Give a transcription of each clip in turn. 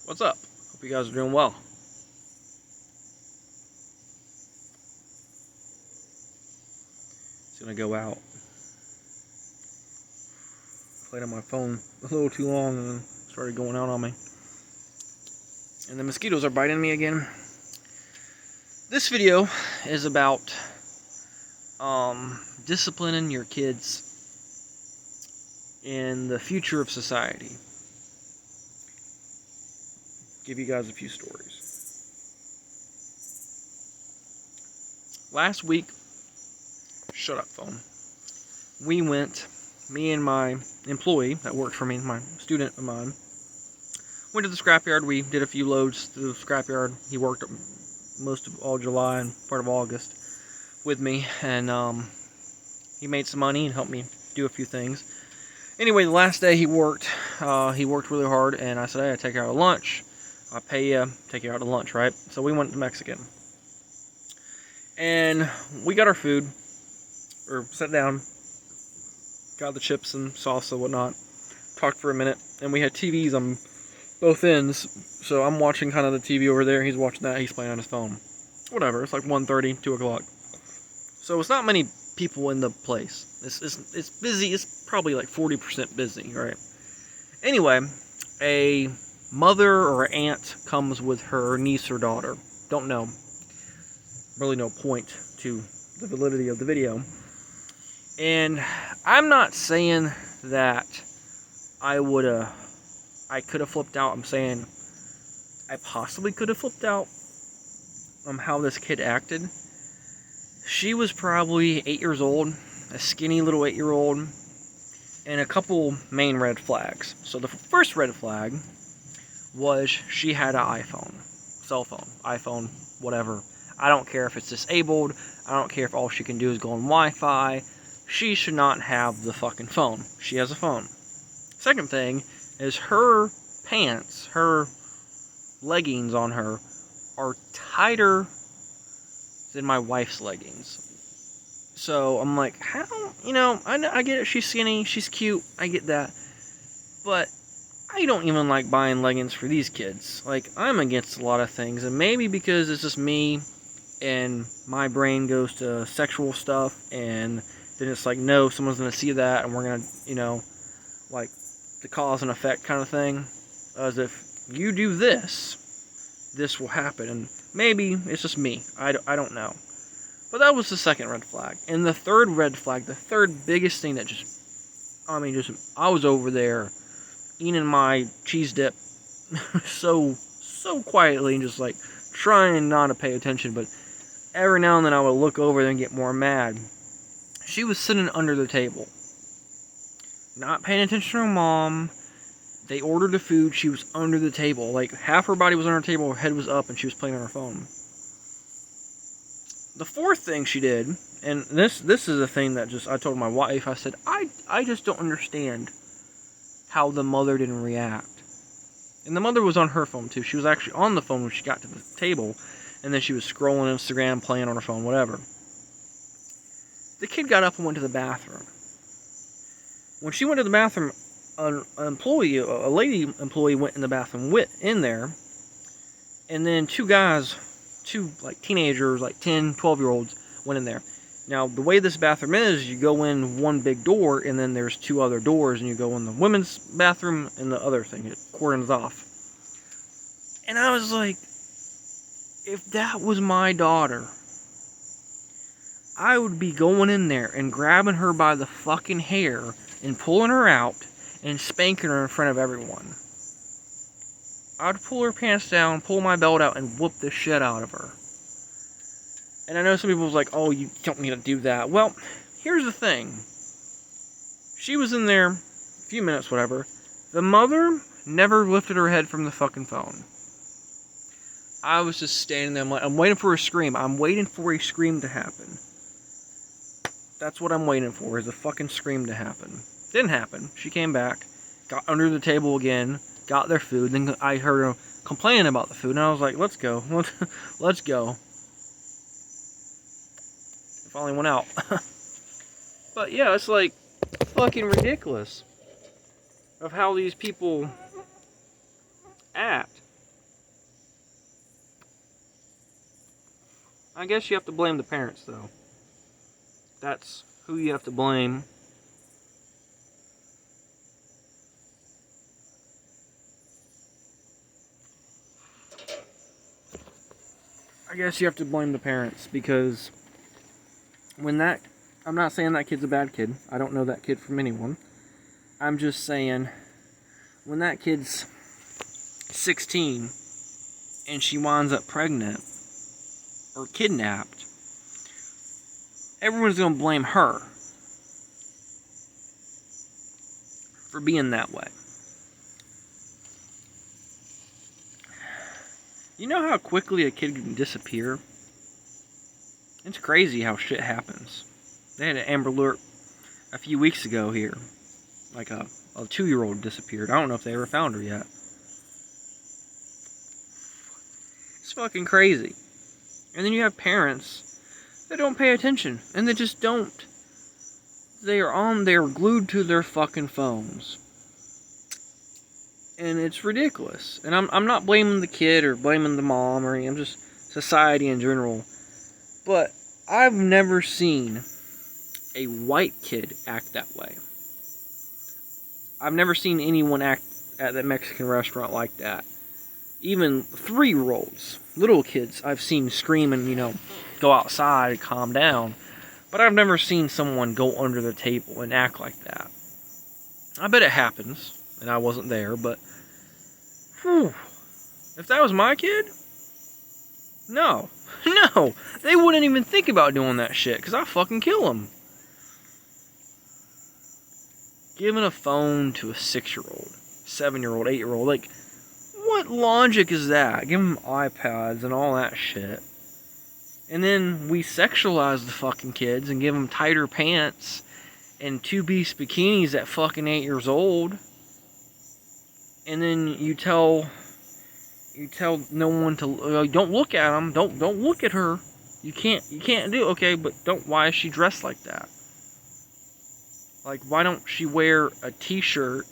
What's up? Hope you guys are doing well. Just gonna go out. Played on my phone a little too long and then started going out on me. And the mosquitoes are biting me again. This video is about disciplining your kids in the future of society. Give you guys a few stories. Last week, shut up phone. Me and my employee that worked for me, my student of mine, went to the scrapyard. We did a few loads to the scrapyard. He worked most of all July and part of August with me, and he made some money and helped me do a few things. Anyway, the last day he worked really hard, and I said, hey, I take you out to lunch. I'll pay you, take you out to lunch, right? So we went to Mexican. And we got our food, or sat down, got the chips and salsa and whatnot, talked for a minute, and we had TVs on both ends, so I'm watching kind of the TV over there, he's watching that, he's playing on his phone. Whatever, it's like 1:30, 2 o'clock. So it's not many people in the place. It's busy, it's probably like 40% busy, right? Anyway, a mother or aunt comes with her niece or daughter. Don't know. Really no point to the validity of the video. And I'm not saying that I could have flipped out. I'm saying I possibly could have flipped out on how this kid acted. She was probably 8 years old, a skinny little 8-year-old, and a couple main red flags. So the first red flag was she had an iPhone, cell phone, iPhone, whatever. I don't care if it's disabled. I don't care if all she can do is go on Wi-Fi. She should not have the fucking phone. She has a phone. Second thing is her pants, her leggings on her are tighter than my wife's leggings. So I'm like, how? I get it. She's skinny. She's cute. I get that. But I don't even like buying leggings for these kids. Like, I'm against a lot of things. And maybe because it's just me and my brain goes to sexual stuff, and then it's like, no, someone's going to see that, and we're going to, like, the cause and effect kind of thing. As if you do this, this will happen. And maybe it's just me. I don't know. But that was the second red flag. And the third red flag, the third biggest thing that I was over there eating my cheese dip so quietly and just like trying not to pay attention, but every now and then I would look over there and get more mad. She was sitting under the table, not paying attention to her mom. They ordered the food, she was under the table, like half her body was on her table, her head was up, and she was playing on her phone. The fourth thing she did, and this is a thing that I told my wife, I said, I just don't understand how the mother didn't react. And the mother was on her phone too. She was actually on the phone when she got to the table, and then she was scrolling Instagram, playing on her phone, whatever. The kid got up and went to the bathroom. When she went to the bathroom, a lady employee went in the bathroom in there, and then two like teenagers, like 10, 12-year-olds went in there. Now, the way this bathroom is, you go in one big door, and then there's two other doors, and you go in the women's bathroom and the other thing. It cordons off. And I was like, if that was my daughter, I would be going in there and grabbing her by the fucking hair and pulling her out and spanking her in front of everyone. I'd pull her pants down, pull my belt out, and whoop the shit out of her. And I know some people was like, oh, you don't need to do that. Well, here's the thing. She was in there a few minutes, whatever. The mother never lifted her head from the fucking phone. I was just standing there. I'm waiting for a scream. I'm waiting for a scream to happen. That's what I'm waiting for, is a fucking scream to happen. Didn't happen. She came back, got under the table again, got their food. Then I heard her complaining about the food, and I was like, let's go. Let's go. It finally went out. But yeah, it's like fucking ridiculous of how these people act. I guess you have to blame the parents, though. That's who you have to blame. I guess you have to blame the parents, because when that... I'm not saying that kid's a bad kid. I don't know that kid from anyone. I'm just saying, when that kid's 16 and she winds up pregnant or kidnapped, everyone's going to blame her for being that way. You know how quickly a kid can disappear? It's crazy how shit happens. They had an Amber Alert a few weeks ago here. Like a 2-year-old disappeared. I don't know if they ever found her yet. It's fucking crazy. And then you have parents that don't pay attention. And they just don't. They're glued to their fucking phones. And it's ridiculous. And I'm not blaming the kid or blaming the mom or anything. I'm just society in general. But I've never seen a white kid act that way. I've never seen anyone act at that Mexican restaurant like that. Even 3-year-olds, little kids, I've seen scream and, go outside and calm down. But I've never seen someone go under the table and act like that. I bet it happens, and I wasn't there, but... Whew, if that was my kid? No. No! They wouldn't even think about doing that shit, because I'll fucking kill them. Giving a phone to a 6-year-old, 7-year-old, 8-year-old, like, what logic is that? Give them iPads and all that shit. And then we sexualize the fucking kids and give them tighter pants and 2-piece bikinis at fucking 8 years old. And then you tell no one to, don't look at them, don't look at her. You can't do, okay, but why is she dressed like that? Like, why don't she wear a t-shirt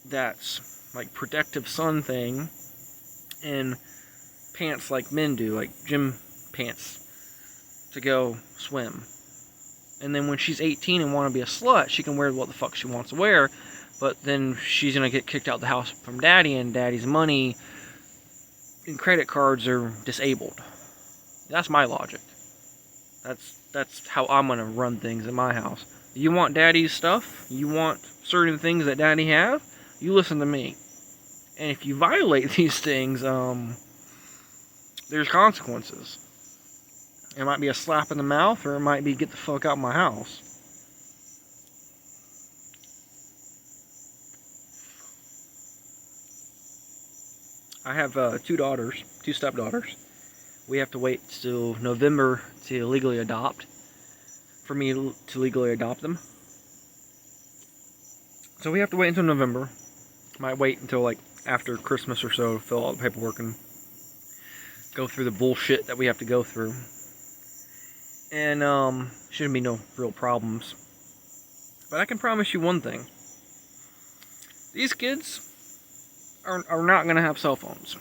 that's, like, protective sun thing, and pants like men do, like gym pants, to go swim. And then when she's 18 and want to be a slut, she can wear what the fuck she wants to wear, but then she's going to get kicked out of the house from daddy, and daddy's money and credit cards are disabled. That's my logic. That's how I'm going to run things in my house. You want daddy's stuff? You want certain things that daddy have? You listen to me. And if you violate these things, there's consequences. It might be a slap in the mouth, or it might be get the fuck out of my house. I have 2 daughters, 2 stepdaughters. We have to wait till November to legally adopt, for me to legally adopt them. So we have to wait until November. Might wait until like after Christmas or so to fill out the paperwork and go through the bullshit that we have to go through. And shouldn't be no real problems. But I can promise you one thing. These kids are not going to have cell phones.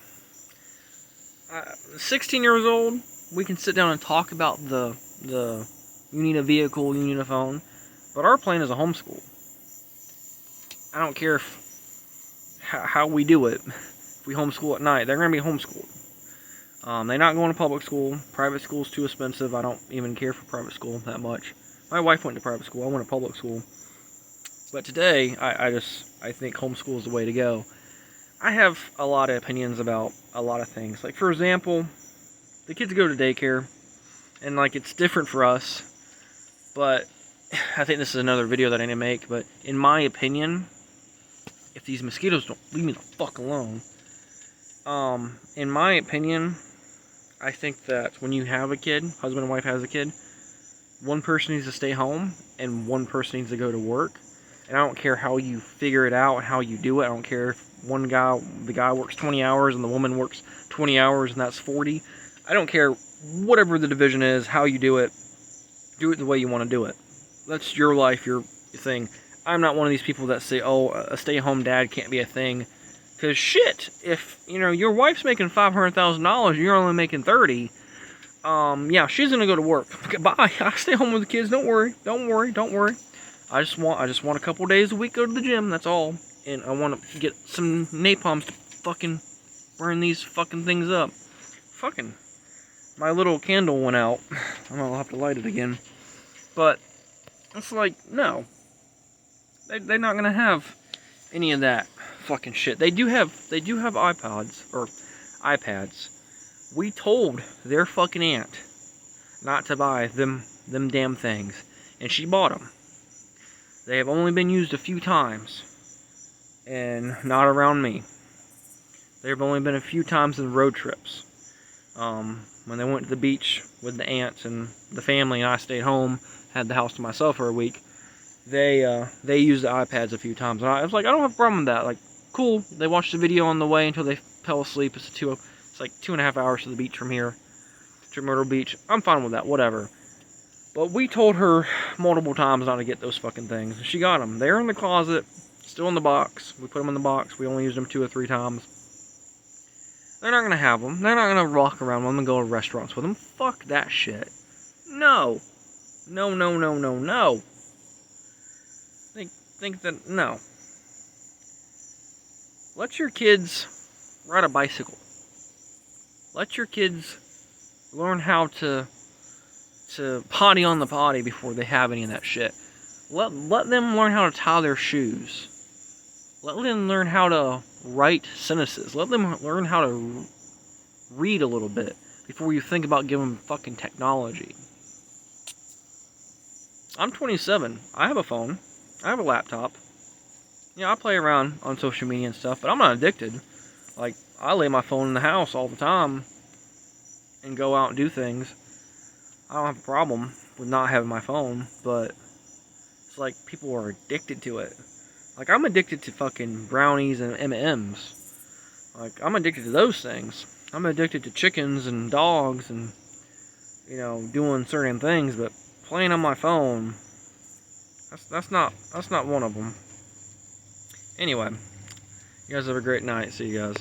16 years old, we can sit down and talk about the you need a vehicle, you need a phone. But our plan is a homeschool. I don't care how we do it. If we homeschool at night, they're going to be homeschooled. They're not going to public school. Private school's too expensive. I don't even care for private school that much. My wife went to private school. I went to public school. But today, I think homeschool is the way to go. I have a lot of opinions about a lot of things. Like, for example, the kids go to daycare, and, like, it's different for us, but I think this is another video that I need to make, but in my opinion, if these mosquitoes don't leave me the fuck alone, in my opinion, I think that when you have a kid, husband and wife has a kid, one person needs to stay home, and one person needs to go to work. And I don't care how you figure it out and how you do it. I don't care if the guy works 20 hours and the woman works 20 hours and that's 40. I don't care whatever the division is, how you do it the way you want to do it. That's your life, your thing. I'm not one of these people that say, oh, a stay-at-home dad can't be a thing. Because shit, if, your wife's making $500,000 and you're only making 30, Yeah, she's gonna go to work. Okay, bye. I stay home with the kids. Don't worry. Don't worry. Don't worry. I just want a couple days a week to go to the gym. That's all. And I want to get some napalms to fucking burn these fucking things up. Fucking, my little candle went out. I'll have to light it again. But it's like, no. They're not gonna have any of that fucking shit. They do have iPods or iPads. We told their fucking aunt not to buy them damn things, and she bought them. They have only been used a few times, and not around me. There have only been a few times in road trips. When they went to the beach with the aunts and the family, and I stayed home, had the house to myself for a week. They used the iPads a few times, and I was like, I don't have a problem with that. Like, cool. They watched the video on the way until they fell asleep. It's like 2.5 hours to the beach from here, to Myrtle Beach. I'm fine with that, whatever. But we told her multiple times not to get those fucking things. She got them. They're in the closet, still in the box. We put them in the box. We only used them 2 or 3 times. They're not gonna have them. They're not gonna walk around with them and go to restaurants with them. Fuck that shit. No. No, no, no, no, no. Think that, no. Let your kids ride a bicycle. Let your kids learn how to potty on the potty before they have any of that shit. Let them learn how to tie their shoes. Let them learn how to write sentences. Let them learn how to read a little bit before you think about giving them fucking technology. I'm 27. I have a phone. I have a laptop. Yeah, I play around on social media and stuff, but I'm not addicted. Like, I lay my phone in the house all the time and go out and do things. I don't have a problem with not having my phone, but it's like people are addicted to it. Like, I'm addicted to fucking brownies and M&Ms. Like, I'm addicted to those things. I'm addicted to chickens and dogs and, you know, doing certain things, but playing on my phone, that's not one of them. Anyway, you guys have a great night. See you guys.